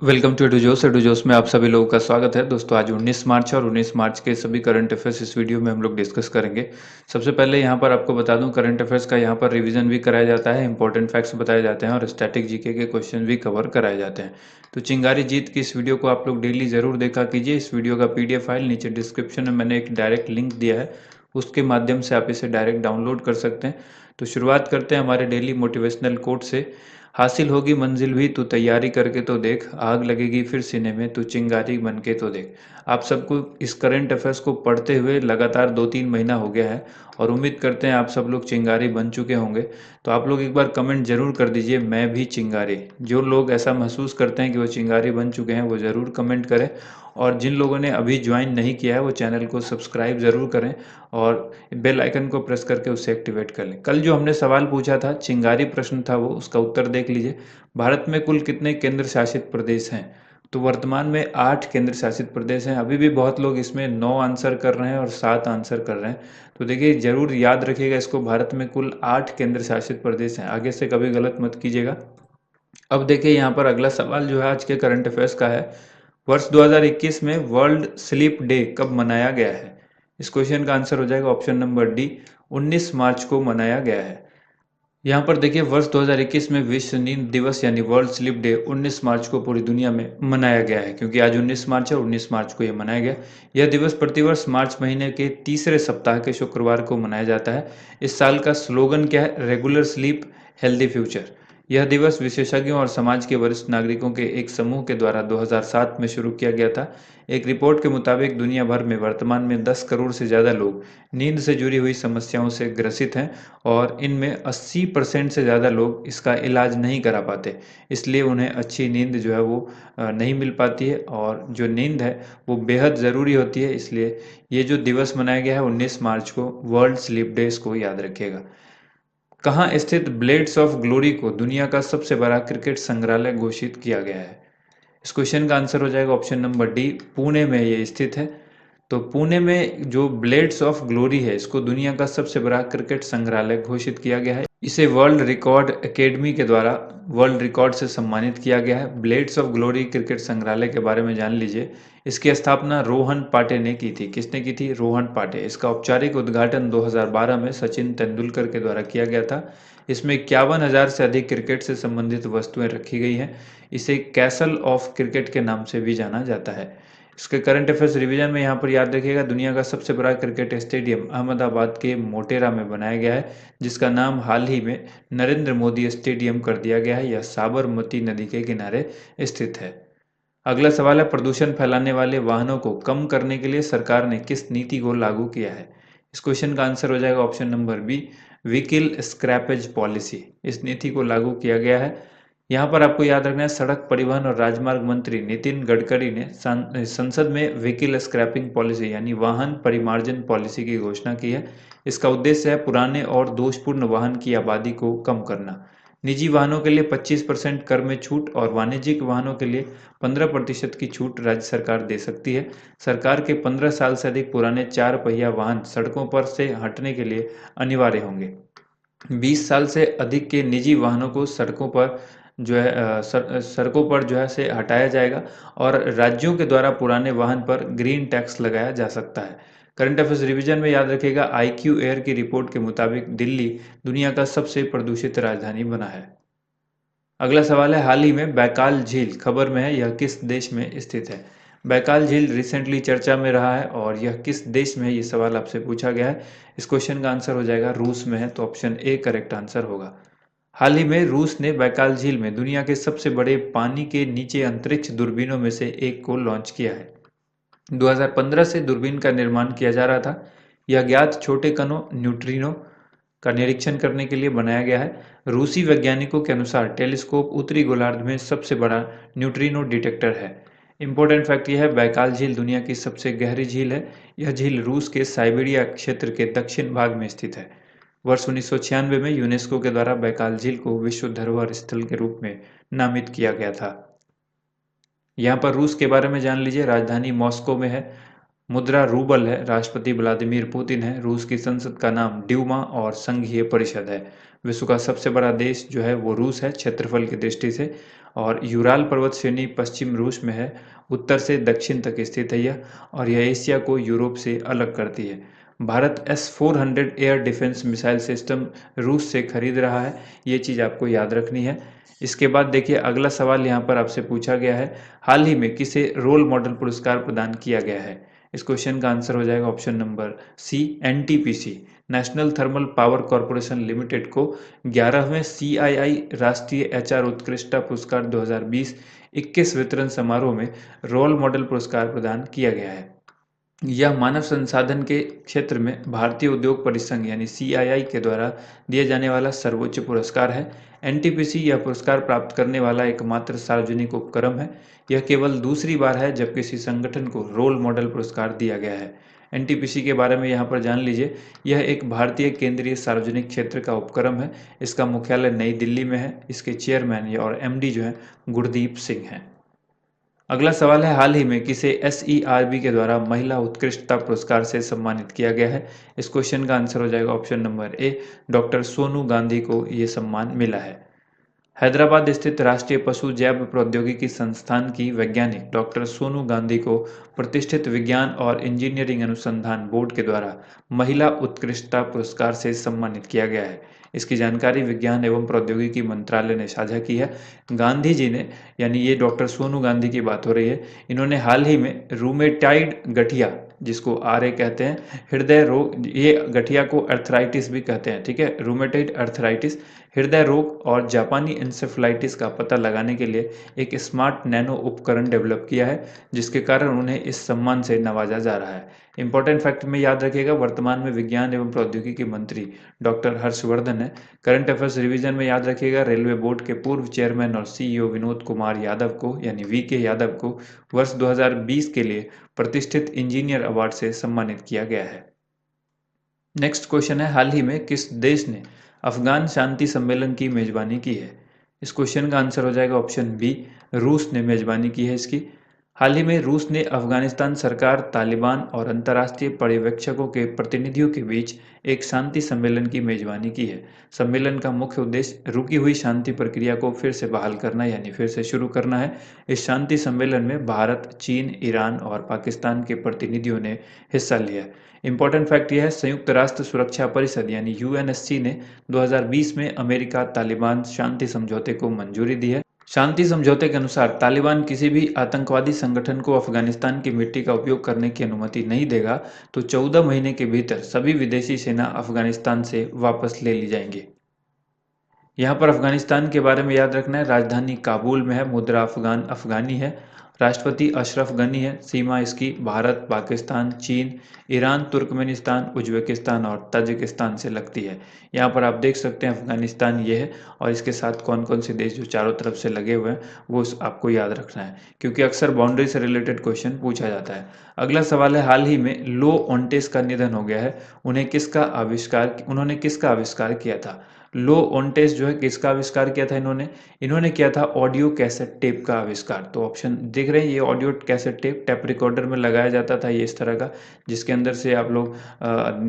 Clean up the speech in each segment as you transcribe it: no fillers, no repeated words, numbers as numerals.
Welcome to एडुजोस में आप सभी लोगों का स्वागत है। दोस्तों आज 19 मार्च और 19 मार्च के सभी करंट अफेयर्स इस वीडियो में हम लोग डिस्कस करेंगे। सबसे पहले यहाँ पर आपको बता दूं, करंट अफेयर्स का यहाँ पर रिवीजन भी कराया जाता है, इंपॉर्टेंट फैक्ट्स बताए जाते हैं और स्टैटिक जीके के क्वेश्चन भी कवर कराए जाते हैं। तो चिंगारी जीत की इस वीडियो को आप लोग डेली ज़रूर देखा कीजिए। इस वीडियो का PDF फाइल नीचे डिस्क्रिप्शन में मैंने एक डायरेक्ट लिंक दिया है, उसके माध्यम से आप इसे डायरेक्ट डाउनलोड कर सकते हैं। तो शुरुआत करते हैं हमारे डेली मोटिवेशनल कोट से। हासिल होगी मंजिल भी तू तैयारी करके तो देख, आग लगेगी फिर सीने में तू चिंगारी बन के तो देख। आप सबको इस करंट अफेयर्स को पढ़ते हुए लगातार 2-3 महीना हो गया है और उम्मीद करते हैं आप सब लोग चिंगारी बन चुके होंगे। तो आप लोग एक बार कमेंट जरूर कर दीजिए, मैं भी चिंगारी। जो लोग ऐसा महसूस करते हैं कि वो चिंगारी बन चुके हैं वो ज़रूर कमेंट करें, और जिन लोगों ने अभी ज्वाइन नहीं किया है वो चैनल को सब्सक्राइब ज़रूर करें और बेल आइकन को प्रेस करके उसे एक्टिवेट कर लें। कल जो हमने सवाल पूछा था, चिंगारी प्रश्न था वो, उसका उत्तर देख लीजिए। भारत में कुल कितने केंद्र शासित प्रदेश हैं? तो वर्तमान में 8 केंद्र शासित प्रदेश हैं। अभी भी बहुत लोग इसमें 9 आंसर कर रहे हैं और 7 आंसर कर रहे हैं। तो देखिए ज़रूर याद रखिएगा इसको, भारत में कुल 8 केंद्र शासित प्रदेश हैं, आगे से कभी गलत मत कीजिएगा। अब देखिए यहाँ पर अगला सवाल जो है आज के करंट अफेयर्स का है। वर्ष 2021 में वर्ल्ड स्लीप डे कब मनाया गया है? इस क्वेश्चन का आंसर हो जाएगा ऑप्शन नंबर डी, 19 मार्च को मनाया गया है। यहाँ पर देखिए वर्ष 2021 में विश्व नींद दिवस यानी वर्ल्ड स्लीप डे 19 मार्च को पूरी दुनिया में मनाया गया है, क्योंकि आज 19 मार्च है और 19 मार्च को यह मनाया गया। यह दिवस प्रतिवर्ष मार्च महीने के तीसरे सप्ताह के शुक्रवार को मनाया जाता है। इस साल का स्लोगन क्या है? Regular sleep healthy future. यह दिवस विशेषज्ञों और समाज के वरिष्ठ नागरिकों के एक समूह के द्वारा 2007 में शुरू किया गया था। एक रिपोर्ट के मुताबिक दुनिया भर में वर्तमान में 10 करोड़ से ज़्यादा लोग नींद से जुड़ी हुई समस्याओं से ग्रसित हैं और इनमें 80% से ज़्यादा लोग इसका इलाज नहीं करा पाते। इसलिए उन्हें अच्छी नींद जो है वो नहीं मिल पाती है, और जो नींद है वो बेहद ज़रूरी होती है। इसलिए ये जो दिवस मनाया गया है 19 मार्च को, वर्ल्ड स्लीप डे, इसको याद रखिएगा। कहाँ स्थित ब्लेड्स ऑफ ग्लोरी को दुनिया का सबसे बड़ा क्रिकेट संग्रहालय घोषित किया गया है? इस क्वेश्चन का आंसर हो जाएगा ऑप्शन नंबर डी, पुणे में ये स्थित है। तो पुणे में जो ब्लेड्स ऑफ ग्लोरी है, इसको दुनिया का सबसे बड़ा क्रिकेट संग्रहालय घोषित किया गया है। इसे वर्ल्ड रिकॉर्ड एकेडमी के द्वारा वर्ल्ड रिकॉर्ड से सम्मानित किया गया है। ब्लेड्स ऑफ ग्लोरी क्रिकेट संग्रहालय के बारे में जान लीजिए। इसकी स्थापना रोहन पाटे ने की थी। किसने की थी? रोहन पाटे। इसका औपचारिक उद्घाटन 2012 में सचिन तेंदुलकर के द्वारा किया गया था। इसमें 51,000 से अधिक क्रिकेट से संबंधित वस्तुएं रखी गई हैं। इसे कैसल ऑफ क्रिकेट के नाम से भी जाना जाता है। इसके करंट अफेयर्स रिवीजन में यहाँ पर याद रखिएगा, दुनिया का सबसे बड़ा क्रिकेट स्टेडियम अहमदाबाद के मोटेरा में बनाया गया है, जिसका नाम हाल ही में नरेंद्र मोदी स्टेडियम कर दिया गया है। यह साबरमती नदी के किनारे स्थित है। अगला सवाल है, प्रदूषण फैलाने वाले वाहनों को कम करने के लिए सरकार ने किस नीति को लागू किया है? इस क्वेश्चन का आंसर हो जाएगा option number B, vehicle scrappage policy. इस नीति को लागू किया गया है। यहाँ पर आपको याद रखना है, सड़क परिवहन और राजमार्ग मंत्री नितिन गडकरी ने संसद में व्हीकल स्क्रैपिंग पॉलिसी यानी वाहन परिमार्जन पॉलिसी की घोषणा की है। इसका उद्देश्य है पुराने और दोषपूर्ण वाहन की आबादी को कम करना। निजी वाहनों के लिए 25% कर में छूट और वाणिज्यिक वाहनों के लिए 15% की छूट राज्य सरकार दे सकती है। सरकार के 15 साल से अधिक पुराने 4 पहिया वाहन सड़कों पर से हटने के लिए अनिवार्य होंगे। 20 साल से अधिक के निजी वाहनों को सड़कों पर जो है सड़कों पर जो है से हटाया जाएगा, और राज्यों के द्वारा पुराने वाहन पर ग्रीन टैक्स लगाया जा सकता है। करंट अफेयर्स रिवीजन में याद रखिएगा, IQ एयर की रिपोर्ट के मुताबिक दिल्ली दुनिया का सबसे प्रदूषित राजधानी बना है। अगला सवाल है, हाल ही में बैकाल झील खबर में है, यह किस देश में स्थित है? बैकाल झील रिसेंटली चर्चा में रहा है और यह किस देश में है, ये सवाल आपसे पूछा गया है। इस क्वेश्चन का आंसर हो जाएगा रूस में है, तो ऑप्शन ए करेक्ट आंसर होगा। हाल ही में रूस ने बैकाल झील में दुनिया के सबसे बड़े पानी के नीचे अंतरिक्ष दूरबीनों में से एक को लॉन्च किया है। 2015 से दूरबीन का निर्माण किया जा रहा था। यह ज्ञात छोटे कणों न्यूट्रिनो का निरीक्षण करने के लिए बनाया गया है। रूसी वैज्ञानिकों के अनुसार टेलीस्कोप उत्तरी गोलार्ध में सबसे बड़ा न्यूट्रिनो डिटेक्टर है। इंपॉर्टेंट फैक्ट यह है, बैकाल झील दुनिया की सबसे गहरी झील है। यह झील रूस के साइबेरिया क्षेत्र के दक्षिण भाग में स्थित है। वर्ष 1996 में यूनेस्को के द्वारा बैकाल झील को विश्व धरोहर स्थल के रूप में नामित किया गया था। यहाँ पर रूस के बारे में जान लीजिए, राजधानी मॉस्को में है। मुद्रा रूबल है, राष्ट्रपति व्लादिमीर पुतिन है, रूस की संसद का नाम ड्यूमा और संघीय परिषद है। विश्व का सबसे बड़ा देश जो है वो रूस है क्षेत्रफल की दृष्टि से, और यूराल पर्वत श्रेणी पश्चिम रूस में है, उत्तर से दक्षिण तक स्थित है यह, और यह एशिया को यूरोप से अलग करती है। Bharat S-400 air defence missile system रूस से खरीद रहा है, ये चीज़ आपको याद रखनी है। इसके बाद देखिए अगला सवाल यहाँ पर आपसे पूछा गया है, हाल ही में किसे रोल मॉडल पुरस्कार प्रदान किया गया है। इस क्वेश्चन का आंसर हो जाएगा option number C, NTPC national thermal power corporation limited को 11वें CII राष्ट्रीय HR उत्कृष्टता पुरस्कार 2020-21 वितरण समारोह में रोल मॉडल पुरस्कार प्रदान किया गया है। यह मानव संसाधन के क्षेत्र में भारतीय उद्योग परिसंघ यानी CII के द्वारा दिए जाने वाला सर्वोच्च पुरस्कार है। NTPC यह पुरस्कार प्राप्त करने वाला एकमात्र सार्वजनिक उपक्रम है। यह केवल दूसरी बार है जब किसी संगठन को रोल मॉडल पुरस्कार दिया गया है। NTPC के बारे में यहाँ पर जान लीजिए, यह एक भारतीय केंद्रीय सार्वजनिक क्षेत्र का उपक्रम है। इसका मुख्यालय नई दिल्ली में है। इसके चेयरमैन और MD जो है गुरदीप सिंह हैं। अगला सवाल है, हाल ही में किसे SERB के द्वारा महिला उत्कृष्टता पुरस्कार से सम्मानित किया गया है। इस क्वेश्चन का आंसर हो जाएगा option number A, doctor Sonu Gandhi को ये सम्मान मिला है। हैदराबाद स्थित राष्ट्रीय पशु जैव प्रौद्योगिकी संस्थान की वैज्ञानिक डॉक्टर सोनू गांधी को प्रतिष्ठित विज्ञान और इंजीनियरिंग अनुसंधान बोर्ड के द्वारा महिला उत्कृष्टता पुरस्कार से सम्मानित किया गया है। इसकी जानकारी विज्ञान एवं प्रौद्योगिकी मंत्रालय ने साझा की है। गांधी जी ने, यानी ये डॉक्टर सोनू गांधी की बात हो रही है, इन्होंने हाल ही में रूमेटाइड गठिया, जिसको RA कहते हैं, हृदय रोग, ये गठिया को अर्थराइटिस भी कहते हैं, ठीक है, रूमेटाइड अर्थराइटिस, हृदय रोग और जापानी इंसेफ्लाइटिस का पता लगाने के लिए एक स्मार्ट नैनो उपकरण डेवलप किया है, जिसके कारण उन्हें इस सम्मान से नवाजा जा रहा है। इंपॉर्टेंट फैक्ट में याद रखिएगा, वर्तमान में विज्ञान एवं प्रौद्योगिकी मंत्री डॉक्टर हर्षवर्धन है। करंट अफेयर्स रिवीजन में याद रखिएगा, रेलवे बोर्ड के पूर्व चेयरमैन और CEO विनोद कुमार यादव को, यानी VK यादव को वर्ष 2020 के लिए प्रतिष्ठित इंजीनियर अवार्ड से सम्मानित किया गया है। नेक्स्ट क्वेश्चन है, हाल ही में किस देश ने अफगान शांति सम्मेलन की मेजबानी की है। इस क्वेश्चन का आंसर हो जाएगा ऑप्शन बी, रूस ने मेजबानी की है इसकी। हाल ही में रूस ने अफगानिस्तान सरकार, तालिबान और अंतर्राष्ट्रीय पर्यवेक्षकों के प्रतिनिधियों के बीच एक शांति सम्मेलन की मेजबानी की है। सम्मेलन का मुख्य उद्देश्य रुकी हुई शांति प्रक्रिया को फिर से बहाल करना, यानी फिर से शुरू करना है। इस शांति सम्मेलन में भारत, चीन, ईरान और पाकिस्तान के प्रतिनिधियों ने हिस्सा लिया। इंपॉर्टेंट फैक्ट यह है, संयुक्त राष्ट्र सुरक्षा परिषद यानी UNSC ने 2020 में अमेरिका तालिबान शांति समझौते को मंजूरी दी है। शांति समझौते के अनुसार तालिबान किसी भी आतंकवादी संगठन को अफगानिस्तान की मिट्टी का उपयोग करने की अनुमति नहीं देगा, तो 14 महीने के भीतर सभी विदेशी सेना अफगानिस्तान से वापस ले ली जाएंगी। यहाँ पर अफगानिस्तान के बारे में याद रखना है, राजधानी काबुल में है, मुद्रा अफगानी है, राष्ट्रपति अशरफ गनी है, सीमा इसकी भारत, पाकिस्तान, चीन, ईरान, तुर्कमेनिस्तान, उज्बेकिस्तान और ताजिकिस्तान से लगती है। यहाँ पर आप देख सकते हैं अफगानिस्तान ये है, और इसके साथ कौन कौन से देश जो चारों तरफ से लगे हुए हैं वो आपको याद रखना है, क्योंकि अक्सर बाउंड्री से रिलेटेड क्वेश्चन पूछा जाता है। अगला सवाल है, हाल ही में लो ओंटेस का निधन हो गया है। उन्होंने किसका आविष्कार किया था। लो ओंटेस जो है किसका आविष्कार किया था इन्होंने किया था ऑडियो कैसेट टेप का आविष्कार। तो ऑप्शन देख रहे हैं, ये ऑडियो कैसेट टेप रिकॉर्डर में लगाया जाता था, ये इस तरह का, जिसके अंदर से आप लोग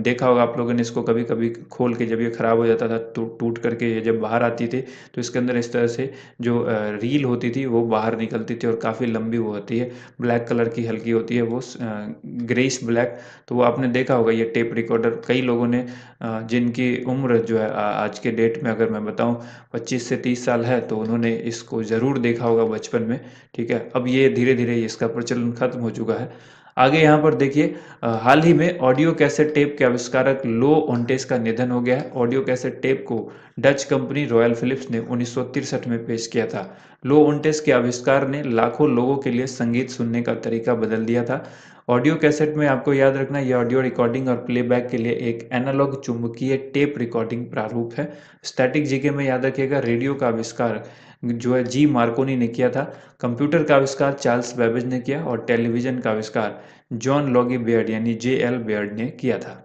देखा होगा आप लोगों ने इसको कभी कभी खोल के, जब ये खराब हो जाता था तो टूट करके ये जब बाहर आती थी तो इसके अंदर इस तरह से जो रील होती थी वो बाहर निकलती थी, और काफ़ी लंबी वो होती है, ब्लैक कलर की हल्की होती है वो, ग्रेइश ब्लैक। तो वो आपने देखा होगा, ये टेप रिकॉर्डर कई लोगों ने, जिनकी उम्र जो है आज के डेट में अगर मैं बताऊं 25 से 30 साल है, तो उन्होंने इसको ज़रूर देखा होगा बचपन में, ठीक है। अब ये धीरे धीरे इसका प्रचलन खत्म हो चुका है। आगे यहाँ पर देखिए, हाल ही में ऑडियो कैसेट टेप के आविष्कारक लो ओंटेस का निधन हो गया है। ऑडियो कैसेट टेप को डच कंपनी रॉयल फिलिप्स ने 1963 में पेश किया था। लो ओंटेस के आविष्कार ने लाखों लोगों के लिए संगीत सुनने का तरीका बदल दिया था। ऑडियो कैसेट में आपको याद रखना, यह ऑडियो रिकॉर्डिंग और प्लेबैक के लिए एक एनालॉग चुंबकीय टेप रिकॉर्डिंग प्रारूप है। स्टैटिक जीके में याद रखिएगा, रेडियो का आविष्कार जो है जी मार्कोनी ने किया था, कंप्यूटर का आविष्कार चार्ल्स बेबेज ने किया, और टेलीविजन का आविष्कार जॉन लॉगी बेयर्ड यानी JL बेयर्ड ने किया था।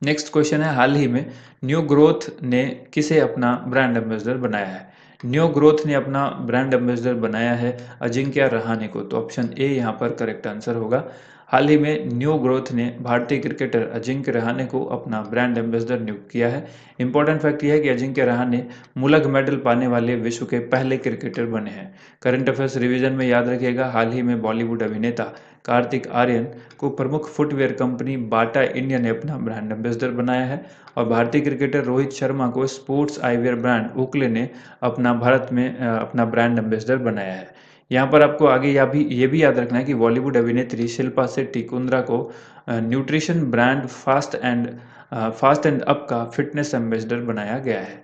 नेक्स्ट क्वेश्चन है, हाल ही में न्यू ग्रोथ ने किसे अपना ब्रांड एम्बेसडर बनाया है। न्यू ग्रोथ ने अपना ब्रांड एम्बेसडर बनाया है अजिंक्य रहाणे को। तो ऑप्शन ए यहाँ पर करेक्ट आंसर होगा। हाल ही में न्यू ग्रोथ ने भारतीय क्रिकेटर अजिंक्य रहाणे को अपना ब्रांड एम्बेसडर नियुक्त किया है। इंपॉर्टेंट फैक्ट यह है कि अजिंक्य रहाणे मुलक मेडल पाने वाले विश्व के पहले क्रिकेटर बने हैं। करंट अफेयर्स रिवीजन में याद रखिएगा, हाल ही में बॉलीवुड अभिनेता कार्तिक आर्यन को प्रमुख फुटवेयर कंपनी बाटा इंडिया ने अपना ब्रांड एम्बेसडर बनाया है और भारतीय क्रिकेटर रोहित शर्मा को स्पोर्ट्स आईवेयर ब्रांड ओकले ने अपना भारत में अपना ब्रांड एम्बेसडर बनाया है। यहाँ पर आपको आगे ये भी याद रखना है कि बॉलीवुड अभिनेत्री शिल्पा शेट्टी कुंद्रा को nutrition brand fast and up का फिटनेस एम्बेसडर बनाया गया है।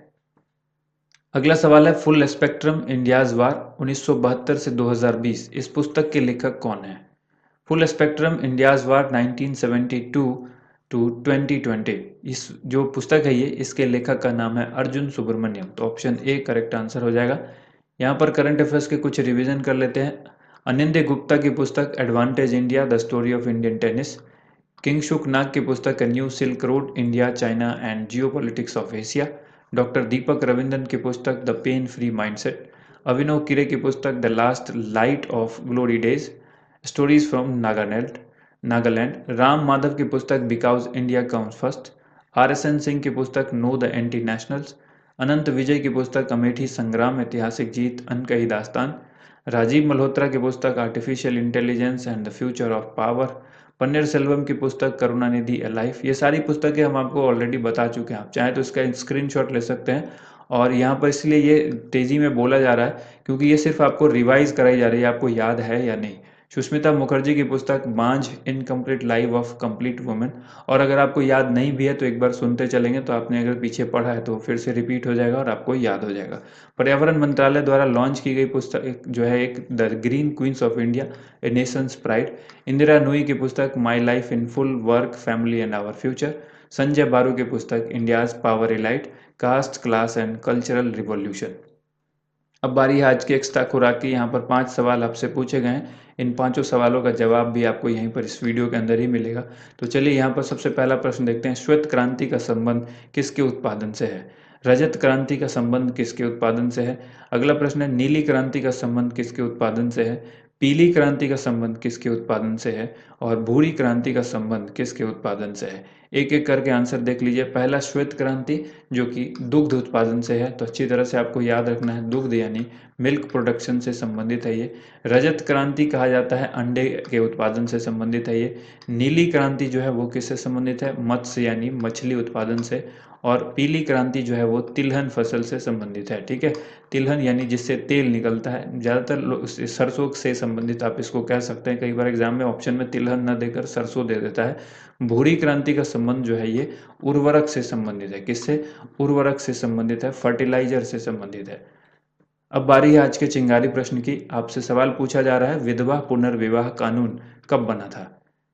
अगला सवाल है, फुल स्पेक्ट्रम इंडियाज वार 1972 से 2020 इस पुस्तक के लेखक कौन है? Full spectrum India's war 1972 to 2020 इस जो पुस्तक है इसके लेखक का नाम है अर्जुन सुब्रमण्यम। तो ऑप्शन ए करेक्ट आंसर हो जाएगा। यहाँ पर करंट अफेयर्स के कुछ रिवीजन कर लेते हैं। अनिंद्य गुप्ता की पुस्तक advantage India the story of Indian tennis, Kingshuk Nag की पुस्तक new silk road India China and geopolitics of Asia, doctor Deepak Ravindran की पुस्तक the pain free mindset, Abhinav Kire की पुस्तक the last light of glory days, stories from Nagaland, Ram Madhav की पुस्तक because India comes first, RSN Singh की पुस्तक know the anti nationals, Anant Vijay की पुस्तक अमेठी संग्राम ऐतिहासिक जीत अनकही दास्तान, राजीव मल्होत्रा की पुस्तक artificial intelligence and the future of power, Panneer Selvam की पुस्तक करुणानिधि ए लाइफ। ये सारी पुस्तकें हम आपको ऑलरेडी बता चुके हैं, आप चाहे तो इसका स्क्रीनशॉट ले सकते हैं। और यहाँ पर इसलिए ये तेजी में बोला जा रहा है क्योंकि ये सिर्फ आपको रिवाइज कराई जा रही है, आपको याद है या नहीं। सुष्मिता मुखर्जी की पुस्तक Baanjh incomplete life of complete women, और अगर आपको याद नहीं भी है तो एक बार सुनते चलेंगे तो आपने अगर पीछे पढ़ा है तो फिर से रिपीट हो जाएगा और आपको याद हो जाएगा। पर्यावरण मंत्रालय द्वारा लॉन्च की गई पुस्तक जो है एक the green queens of India a nations pride, Indra Nooyi की पुस्तक my life in full work family and our future, Sanjaya Baru की पुस्तक India's power elite caste class and cultural revolution. अब बारी है आज के एक्स्ट्रा खुराक की। यहाँ पर 5 सवाल आपसे पूछे गए हैं, इन 5 सवालों का जवाब भी आपको यहीं पर इस वीडियो के अंदर ही मिलेगा। तो चलिए यहाँ पर सबसे पहला प्रश्न देखते हैं, श्वेत क्रांति का संबंध किसके उत्पादन से है? रजत क्रांति का संबंध किसके उत्पादन से है? अगला प्रश्न है, नीली क्रांति का संबंध किसके उत्पादन से है? पीली क्रांति का संबंध किसके उत्पादन से है? और भूरी क्रांति का संबंध किसके उत्पादन से है? एक एक करके आंसर देख लीजिए। पहला श्वेत क्रांति जो कि दुग्ध उत्पादन से है, तो अच्छी तरह से आपको याद रखना है, दुग्ध यानी मिल्क प्रोडक्शन से संबंधित है ये। रजत क्रांति कहा जाता है, अंडे के उत्पादन से संबंधित है ये। नीली क्रांति जो है वो किससे संबंधित है? मत्स्य यानी मछली उत्पादन से। और पीली क्रांति जो है वो तिलहन फसल से संबंधित है। ठीक है, तिलहन यानी जिससे तेल निकलता है, ज़्यादातर सरसों से संबंधित आप इसको कह सकते हैं। कई बार एग्जाम में ऑप्शन में तिलहन न देकर सरसों दे देता है। भूरी क्रांति का संबंध जो है ये उर्वरक से संबंधित है। किससे? उर्वरक से संबंधित है, फर्टिलाइजर से संबंधित है। अब बारी है आज के चिंगारी प्रश्न की। आपसे सवाल पूछा जा रहा है, विधवा पुनर्विवाह कानून कब बना था?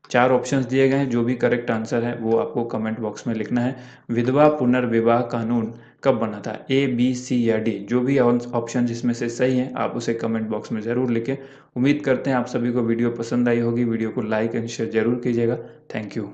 4 ऑप्शंस दिए गए हैं, जो भी करेक्ट आंसर है वो आपको कमेंट बॉक्स में लिखना है। विधवा पुनर्विवाह कानून कब बना था? A, B, C या D, जो भी ऑप्शन जिसमें से सही है आप उसे कमेंट बॉक्स में ज़रूर लिखें। उम्मीद करते हैं आप सभी को वीडियो पसंद आई होगी। वीडियो को लाइक एंड शेयर जरूर कीजिएगा। Thank you.